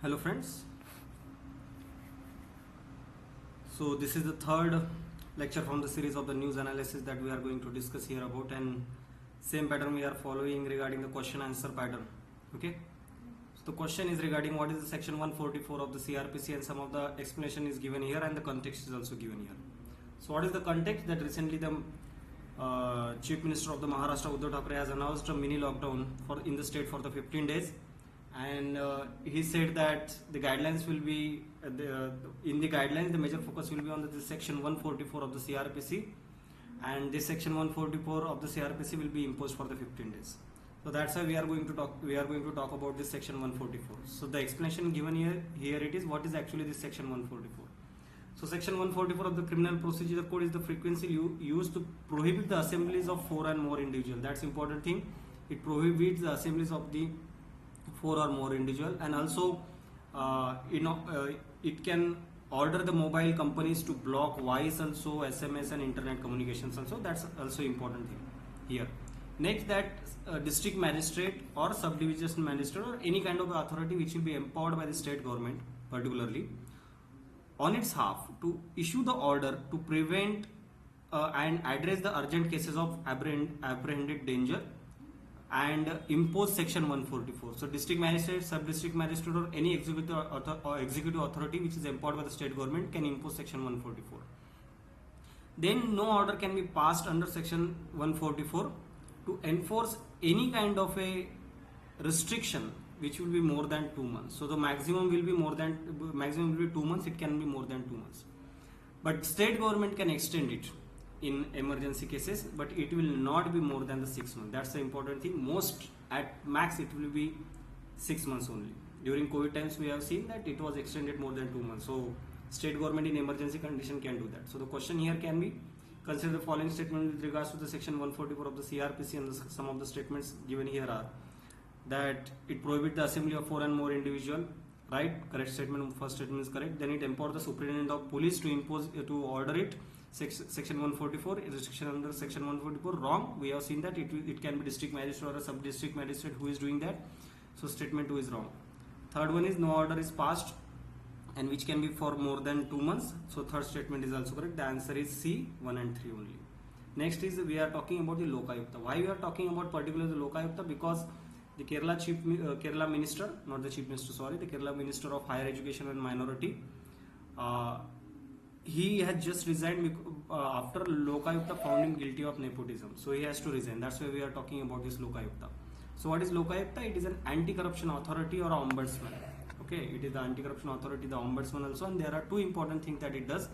Hello friends. So this is the third lecture from the series of the news analysis that we are going to discuss here about, and same pattern we are following regarding the question answer pattern. Okay. So the question is regarding what is the section 144 of the CRPC, and some of the explanation is given here and the context is also given here. So what is the context? That recently the Chief Minister of the Maharashtra Uddhav Thackeray has announced a mini lockdown in the state for the 15 days, and he said that the guidelines will be in the guidelines the major focus will be on the section 144 of the CRPC, and this section 144 of the CRPC will be imposed for the 15 days. So that's why we are going to talk about this section 144. So the explanation given here it is what is actually this section 144. So section 144 of the Criminal Procedure Code is the frequency used to prohibit the assemblies of 4 and more individuals. That's important thing. It prohibits the assemblies of the 4 or more individual, and also it can order the mobile companies to block voice also, SMS and internet communications also. That's also important thing here. Next, that district magistrate or subdivision magistrate or any kind of authority which will be empowered by the state government particularly on its half to issue the order to prevent and address the urgent cases of apprehended danger and impose section 144. So district magistrate, sub-district magistrate or any executive authority which is empowered by the state government can impose section 144. Then no order can be passed under section 144 to enforce any kind of a restriction which will be more than 2 months. So the maximum will be 2 months. It can be more than 2 months. But state government can extend it in emergency cases, but it will not be more than the 6 months. That's the important thing. Most at max it will be 6 months only. During COVID times we have seen that it was extended more than 2 months. So state government in emergency condition can do that. So the question here can be, consider the following statement with regards to the section 144 of the CRPC, and some of the statements given here are that it prohibits the assembly of 4 and more individual, right? Correct statement. First statement is correct. Then it empowers the superintendent of police to impose to order it. Section 144 is restriction under section 144. Wrong. We have seen that it can be district magistrate or a sub district magistrate who is doing that. So statement 2 is wrong. Third one is no order is passed and which can be for more than 2 months. So third statement is also correct. The answer is C, 1 and 3 only. Next is we are talking about the Lokayukta. Why we are talking about particularly the Lokayukta? Because the Kerala minister, not the chief minister, sorry, the Kerala minister of higher education and minority, he has just resigned after Lokayukta found him guilty of nepotism. So he has to resign. That's why we are talking about this Lokayukta. So what is Lokayukta? It is an anti-corruption authority or ombudsman. Okay, it is the anti-corruption authority, the ombudsman also, and there are two important things that it does.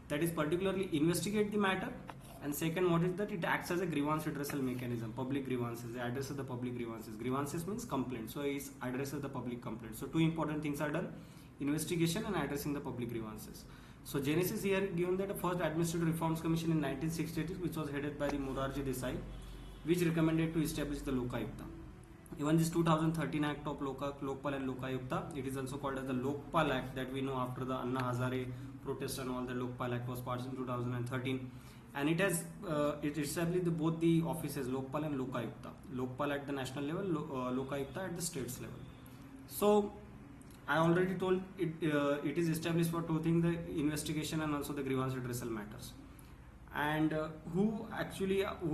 That is particularly investigate the matter, and second, what is that? It acts as a grievance redressal mechanism. Public grievances, it addresses the public grievances. Grievances means complaints, so it addresses the public complaints. So two important things are done: investigation and addressing the public grievances. So Genesis here given that the first Administrative Reforms Commission in 1968, which was headed by the Morarji Desai, which recommended to establish the Lokayukta. Even this 2013 Act of Lokpal and Lokayukta, it is also called as the Lokpal Act, that we know after the Anna Hazare protest and all. The Lokpal Act was passed in 2013, and it has it established both the offices Lokpal and Lokayukta. Lokpal at the national level, Lokayukta at the states level. So I already told it. It is established for two things: the investigation and also the grievance redressal matters. And who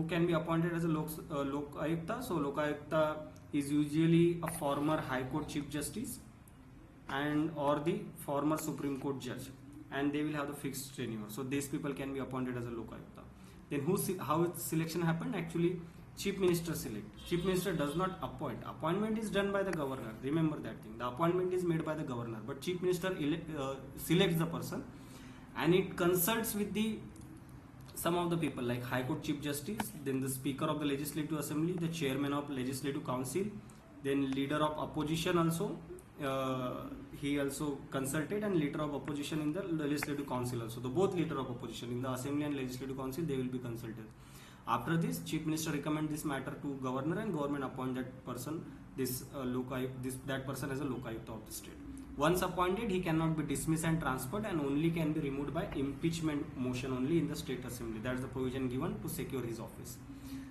can be appointed as a Lokayukta? So Lokayukta is usually a former High Court Chief Justice and or the former Supreme Court Judge, and they will have the fixed tenure. So these people can be appointed as a Lokayukta. Then how its selection happened? Actually, Chief Minister select. Chief Minister does not appoint. Appointment is done by the governor. Remember that thing. The appointment is made by the governor, but Chief Minister selects the person, and it consults with some of the people like High Court Chief Justice, then the Speaker of the Legislative Assembly, the Chairman of Legislative Council, then Leader of Opposition also. He also consulted, and Leader of Opposition in the Legislative Council also. The both Leader of Opposition in the Assembly and Legislative Council, they will be consulted. After this, Chief Minister recommend this matter to Governor, and Government appoint that person, that person as a Lokayukta of the state. Once appointed, he cannot be dismissed and transferred, and only can be removed by impeachment motion only in the state assembly. That's the provision given to secure his office.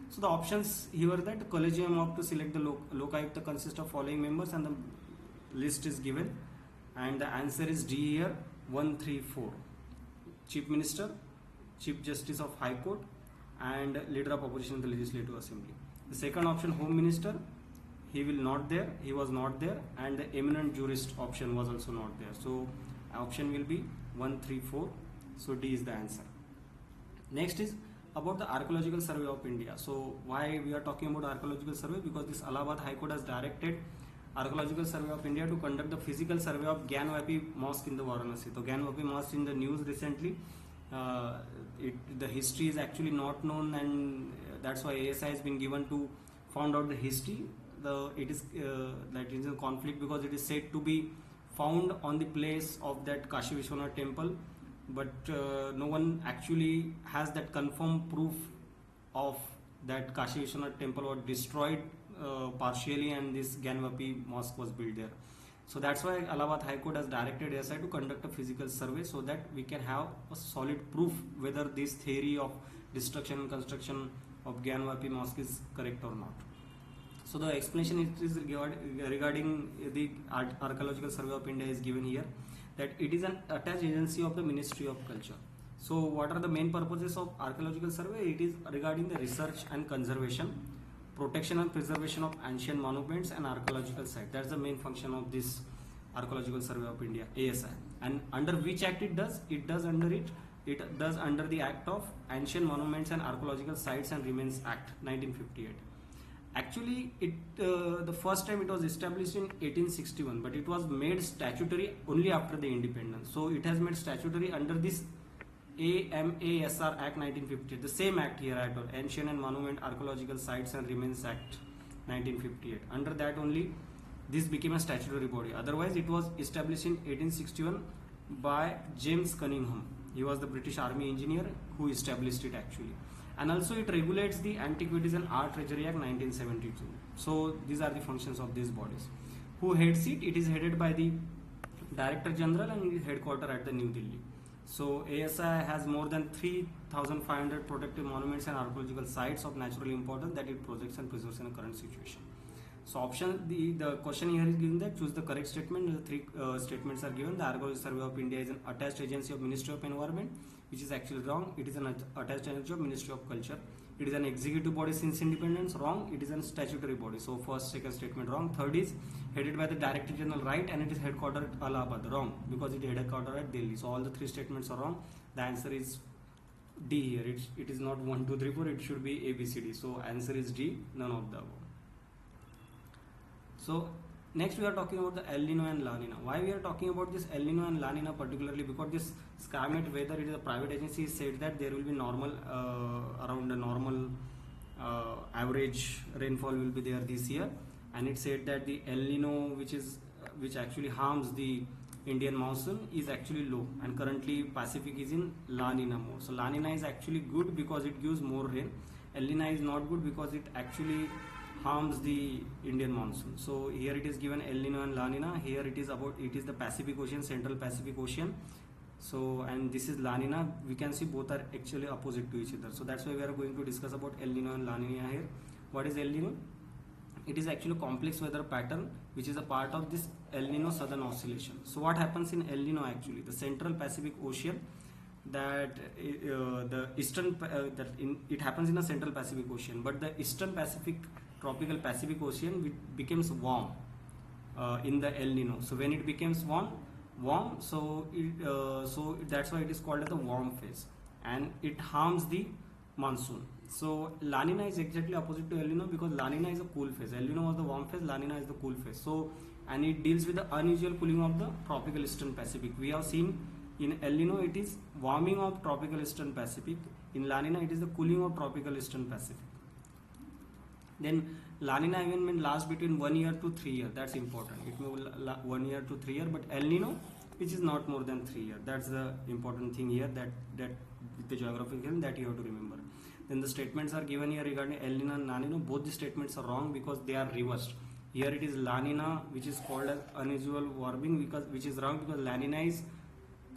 So the options here are that the collegium of to select the Lokayukta consists of following members, and the list is given. and the answer is D here, 134. Chief Minister, Chief Justice of High Court, and Leader of Opposition in the Legislative Assembly. The second option, Home Minister, he was not there, and the eminent jurist option was also not there. So option will be 134. So D is the answer. Next is about the Archaeological Survey of India. So why we are talking about Archaeological Survey? Because this Allahabad High Court has directed Archaeological Survey of India to conduct the physical survey of Gyanvapi Mosque in the Varanasi. So Gyanvapi Mosque in the news recently. The history is actually not known, and that's why ASI has been given to find out the history. It is that is a conflict because it is said to be found on the place of that Kashi Vishwanath temple, but no one actually has that confirmed proof of that Kashi Vishwanath temple was destroyed partially, and this Gyanvapi mosque was built there. So that's why Allahabad High Court has directed ASI to conduct a physical survey so that we can have a solid proof whether this theory of destruction and construction of Gyanvapi mosque is correct or not. So the explanation is regarding the Archaeological Survey of India is given here, that it is an attached agency of the Ministry of Culture. So what are the main purposes of Archaeological Survey? It is regarding the research and conservation, protection and preservation of ancient monuments and archaeological sites. That's the main function of this Archaeological Survey of India, ASI. And under which act it does? It does under the Act of Ancient Monuments and Archaeological Sites and Remains Act 1958. Actually, the first time it was established in 1861, but it was made statutory only after the independence. So it has made statutory under this AMASR Act 1958, the same act here at all, Ancient and Monument Archaeological Sites and Remains Act 1958. Under that only this became a statutory body. Otherwise, it was established in 1861 by James Cunningham. He was the British Army engineer who established it actually. And also it regulates the Antiquities and Art Treasury Act 1972. So these are the functions of these bodies. Who heads it? It is headed by the Director General and is headquartered at the New Delhi. So ASI has more than 3,500 protected monuments and archaeological sites of natural importance that it protects and preserves in a current situation. So option, the question here is given that choose the correct statement. The three statements are given. The Archaeological Survey of India is an attached agency of Ministry of Environment, which is actually wrong. It is an attached agency of Ministry of Culture. It is an executive body since independence, wrong. It is a statutory body. So first, second statement wrong. Third is headed by the Director General, right, and it is headquartered at Allahabad, wrong, because it is headquartered at Delhi. So all the three statements are wrong. The answer is D here. It is not 1, 2, 3, 4. It should be A, B, C, D. So answer is D, none of the above. So next we are talking about the El Nino and La Nina. Why we are talking about this El Nino and La Nina particularly? Because this Skymet weather, it is a private agency, said that there will be normal around a normal average rainfall will be there this year, and it said that the El Nino, which actually harms the Indian monsoon, is actually low, and currently Pacific is in La Nina mode. So La Nina is actually good because it gives more rain. El Nino is not good because it actually harms the Indian monsoon. So here it is given El Nino and La Nina. Here it is the Pacific Ocean, Central Pacific Ocean. So, and this is La Nina. We can see both are actually opposite to each other. So that's why we are going to discuss about El Nino and La Nina here. What is El Nino? It is actually a complex weather pattern which is a part of this El Nino Southern Oscillation. So what happens in El Nino actually? The Central Pacific Ocean, that the eastern it happens in the Central Pacific Ocean, but the Eastern Pacific, tropical Pacific Ocean becomes warm in the El Nino. So when it becomes warm, so that's why it is called as the warm phase, and it harms the monsoon. So La Nina is exactly opposite to El Nino because La Nina is a cool phase. El Nino was the warm phase, La Nina is the cool phase. So, and it deals with the unusual cooling of the tropical Eastern Pacific. We have seen in El Nino it is warming of tropical Eastern Pacific. In La Nina it is the cooling of tropical Eastern Pacific. Then La Nina even may last between 1 year to 3 years. That's important. It may 1 year to 3 years, but El Nino, which is not more than 3 years. That's the important thing here, that with the geographical that you have to remember. Then the statements are given here regarding El Nino and La Nina. Both the statements are wrong because they are reversed. Here it is La Nina, which is called as unusual warming, which is wrong because La Nina is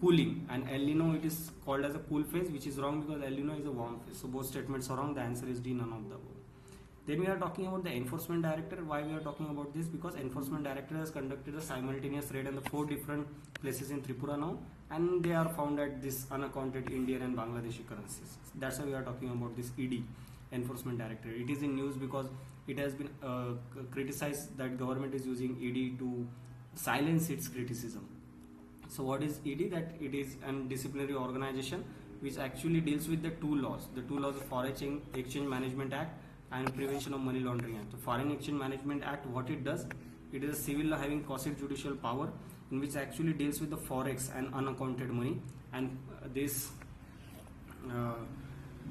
cooling, and El Nino it is called as a cool phase, which is wrong because El Nino is a warm phase. So both statements are wrong. The answer is D, none of the above. Then we are talking about the enforcement director. Why we are talking about this? Because enforcement director has conducted a simultaneous raid on the 4 different places in Tripura now, and they are found at this unaccounted Indian and Bangladeshi currencies. That's why we are talking about this ED, enforcement director. It is in news because it has been criticized that government is using ED to silence its criticism. So what is ED? That it is an disciplinary organization which actually deals with the two laws. The two laws of Foreign Exchange Management Act and Prevention of Money Laundering Act. So Foreign Exchange Management Act, what it does, it is a civil law having quasi-judicial power in which actually deals with the forex and unaccounted money. And this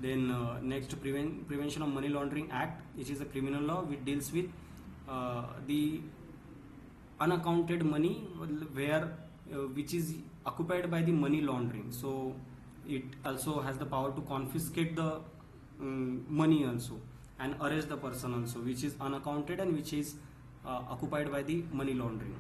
next Prevention of Money Laundering Act, which is a criminal law which deals with the unaccounted money where which is occupied by the money laundering. So it also has the power to confiscate the money also and arrest the person also which is unaccounted and which is occupied by the money laundering.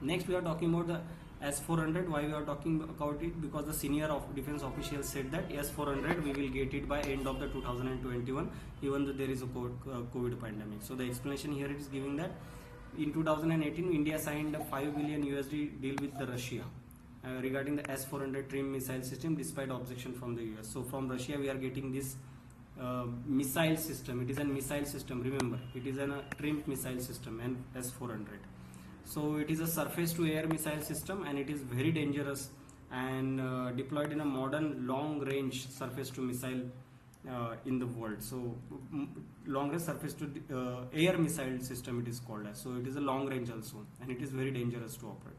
Next we are talking about the S400. Why we are talking about it? Because the senior defense official said that S400 we will get it by end of the 2021 even though there is a COVID pandemic. So the explanation here is giving that in 2018 India signed a $5 billion USD deal with the Russia regarding the S400 trim missile system despite objection from the US. So from Russia we are getting this missile system. It is a missile system, remember, it is a trimmed missile system and S400. So it is a surface to air missile system and it is very dangerous and deployed in a modern long range surface to missile in the world. So longest surface to air missile system it is called as. So it is a long range also and it is very dangerous to operate.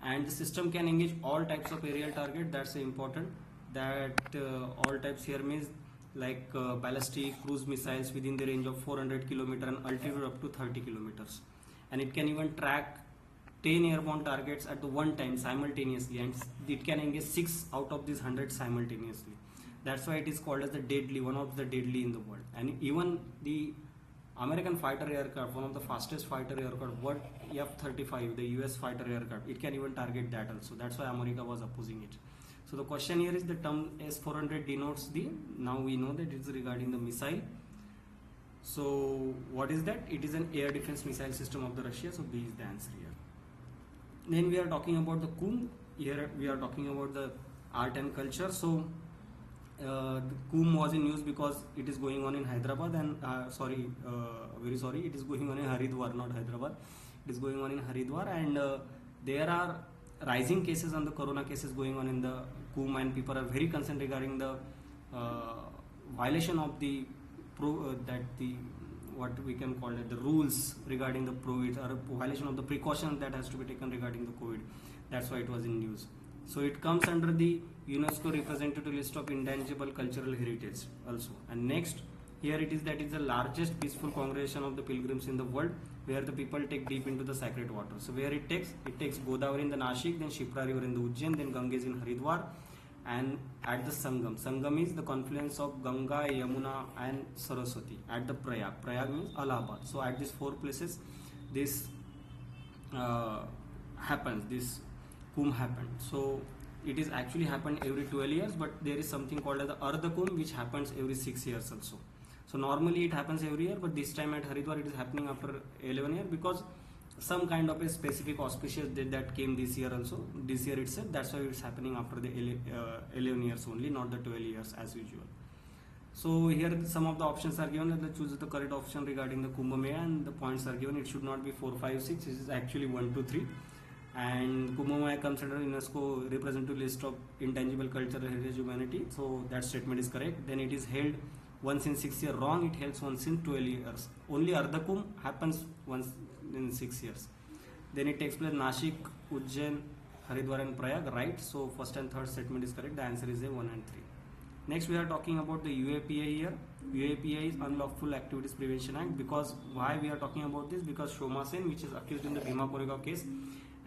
And the system can engage all types of aerial target. That's important, that all types here means like ballistic cruise missiles within the range of 400 km and altitude up to 30 kilometers, and it can even track 10 airborne targets at the one time simultaneously, and it can engage 6 out of these 100 simultaneously. That's why it is called as the deadly, one of the deadly in the world. And even the American fighter aircraft, one of the fastest fighter aircraft, what F-35, the US fighter aircraft, it can even target that also. That's why America was opposing it. So the question here is the term S-400 denotes the, now we know that it's regarding the missile. So what is that? It is an air defense missile system of the Russia. So B is the answer here. Then we are talking about the Kumbh. Here we are talking about the art and culture. So the Kumbh was in news because it is going on in Hyderabad and very sorry, it is going on in Haridwar, not Hyderabad. It is going on in Haridwar, and there are rising cases on the corona cases going on in the Kumbh, and people are very concerned regarding the violation of the what we can call it, the rules regarding the COVID, or violation of the precaution that has to be taken regarding the COVID. That's why it was in news. So it comes under the UNESCO representative list of intangible cultural heritage also. And next, here it is that it's the largest peaceful congregation of the pilgrims in the world, where the people take deep into the sacred water. So where it takes Godavari in the Nashik, then Shipra river in the Ujjain, then Ganga is in Haridwar, and at the Sangam. Sangam is the confluence of Ganga, Yamuna and Saraswati at the Prayag. Prayag means Allahabad. So at these 4 places this happens, this Kumbh happened. So it is actually happened every 12 years, but there is something called as the Ardha Kumbh which happens every 6 years also. So normally it happens every year, but this time at Haridwar it is happening after 11 years because some kind of a specific auspicious date that came this year also, this year itself. That's why it's happening after the 11 years only, not the 12 years as usual. So here some of the options are given, that choose the correct option regarding the Kumbh Mela, and the points are given. It should not be 4, 5, 6. It is actually 1, 2, 3. And Kumbh Mela comes under UNESCO representative list of intangible cultural heritage humanity. So that statement is correct. Then it is held once in 6 years. Wrong. It holds once in 12 years. Only Ardha Kumbh happens once in 6 years. Then it takes place Nashik, Ujjain, Haridwar and Prayag. Right. So first and third statement is correct. The answer is A, 1 and 3. Next we are talking about the UAPA here. UAPA is Unlawful Activities Prevention Act. Because why we are talking about this? Because Shoma Sen, which is accused in the Bhima Koregaon case,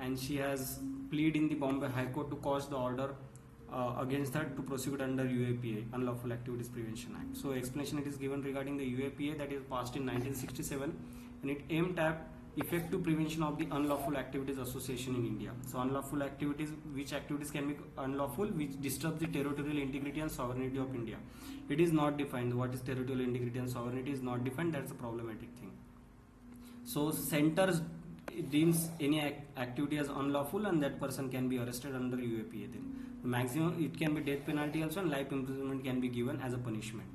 and she has pleaded in the Bombay High Court to quash the order against her to prosecute under UAPA, Unlawful Activities Prevention Act. So explanation it is given regarding the UAPA that is passed in 1967, and it aimed at effective prevention of the unlawful activities association in India. So unlawful activities, which activities can be unlawful, which disturb the territorial integrity and sovereignty of India. It is not defined. What is territorial integrity and sovereignty is not defined. That's a problematic thing. So centers deems any activity as unlawful, and that person can be arrested under UAPA. Then the maximum, it can be death penalty also, and life imprisonment can be given as a punishment.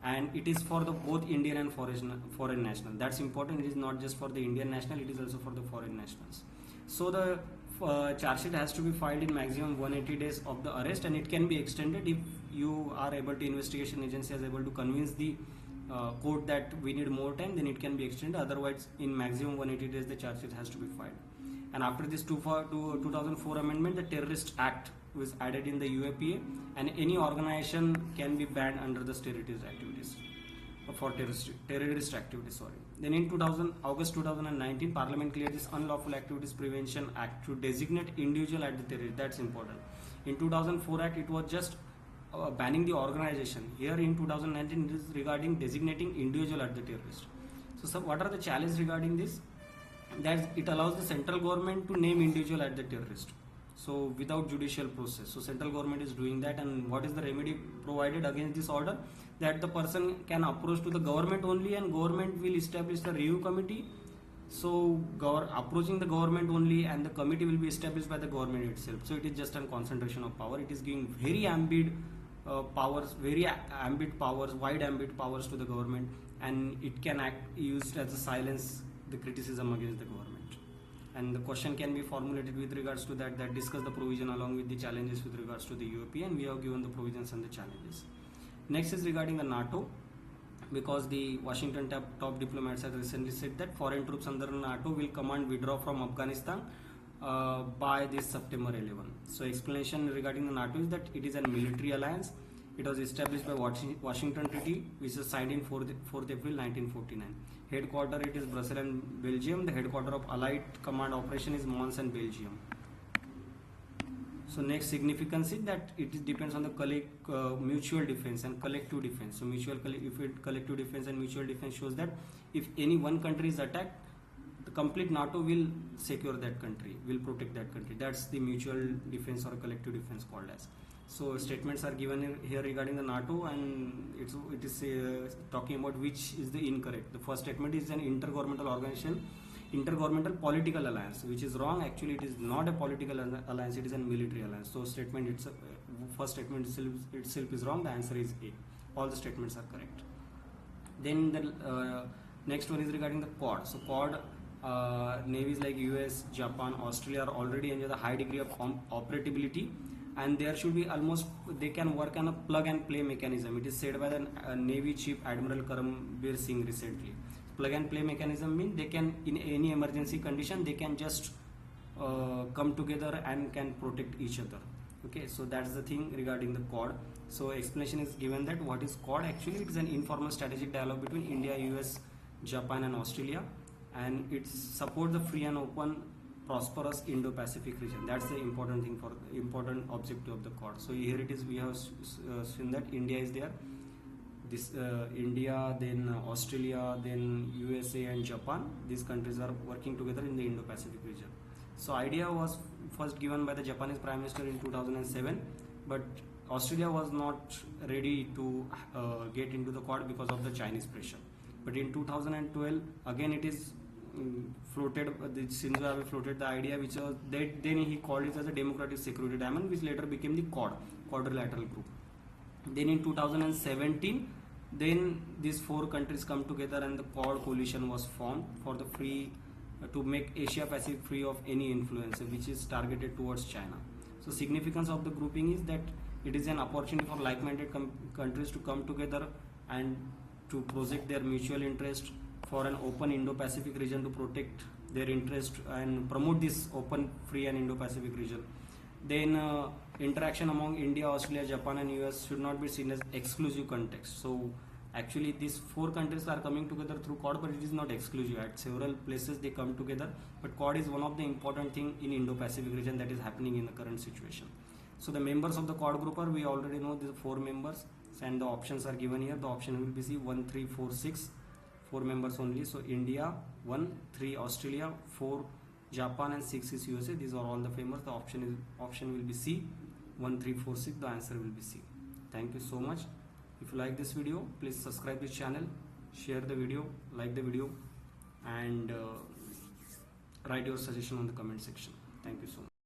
And it is for the both Indian and foreign national. That's important. It is not just for the Indian national, it is also for the foreign nationals. So the charge sheet has to be filed in maximum 180 days of the arrest, and it can be extended if you are able to, investigation agency is able to convince the court that we need more time, then it can be extended. Otherwise, in maximum 180 days the charge sheet has to be filed. And after this 2004 amendment, the Terrorist Act was added in the UAPA, and any organization can be banned under the terrorist activities for terrorist activities. Sorry. Then in August 2019, Parliament cleared this Unlawful Activities Prevention Act to designate individual at the terrorist. That's important. In 2004 Act, it was just banning the organization. Here in 2019, it is regarding designating individual at the terrorist. So what are the challenges regarding this? That it allows the central government to name individual at the terrorist. So without judicial process. So central government is doing that, and what is the remedy provided against this order? That the person can approach to the government only, and government will establish the review committee. So approaching the government only, and the committee will be established by the government itself. So it is just a concentration of power. It is giving very ambit powers, wide ambit powers to the government, and it can act used as a silence the criticism against the government. And the question can be formulated with regards to that discuss the provision along with the challenges with regards to the UAP, and we have given the provisions and the challenges. Next is regarding the NATO, because the Washington top diplomats have recently said that foreign troops under NATO will command withdraw from Afghanistan by this September 11. So explanation regarding the NATO is that it is a military alliance. It was established by Washington Treaty, which was signed in 4th April 1949. Headquarter it is Brussels and Belgium. The headquarter of Allied Command Operation is Mons and Belgium. So next significance is that it depends on the mutual defense and collective defense. So collective defense and mutual defense shows that if any one country is attacked, the complete NATO will secure that country, will protect that country. That's the mutual defense or collective defense called as. So statements are given here regarding the NATO, and it is talking about which is the incorrect. The first statement is an intergovernmental political alliance, which is wrong. Actually, it is not a political alliance; it is a military alliance. So first statement itself is wrong. The answer is A. All the statements are correct. Then the next one is regarding the Quad. So Quad navies like US, Japan, Australia are already enjoy the high degree of operability. And there should be they can work on a plug and play mechanism. It is said by the Navy Chief Admiral Karambir Singh recently. Plug and play mechanism means they can, in any emergency condition, they can just come together and can protect each other. Okay, so that's the thing regarding the Quad. So explanation is given that what is Quad. Actually, it is an informal strategic dialogue between India, US, Japan and Australia, and it supports the free and open prosperous Indo-Pacific region. That's the important thing for important objective of the Quad. So here it is. We have seen that India is there. This India, then Australia, then USA and Japan. These countries are working together in the Indo-Pacific region. So idea was first given by the Japanese Prime Minister in 2007, but Australia was not ready to get into the Quad because of the Chinese pressure. But in 2012, again it is floated, Shinzo Abe floated the idea, which was that then he called it as a Democratic Security Diamond, which later became the Quadrilateral Group. Then in 2017, then these four countries come together and the Quad coalition was formed for the free to make Asia Pacific free of any influence which is targeted towards China. So significance of the grouping is that it is an opportunity for like-minded countries to come together and to project their mutual interest for an open Indo-Pacific region, to protect their interest and promote this open, free and Indo-Pacific region. Then interaction among India, Australia, Japan and US should not be seen as exclusive context. So actually these four countries are coming together through Quad, but it is not exclusive. At several places they come together, but Quad is one of the important thing in Indo-Pacific region that is happening in the current situation. So the members of the Quad group are, we already know the four members, and the options are given here. The option will be C 1, 3, 4, 6. 4 members only. So India 1, 3 Australia, 4 Japan, and 6 is USA. These are all the famous. The option will be C. 1, 3, 4, 6. The answer will be C. Thank you so much. If you like this video, please subscribe this channel, share the video, like the video, and write your suggestion on the comment section. Thank you so much.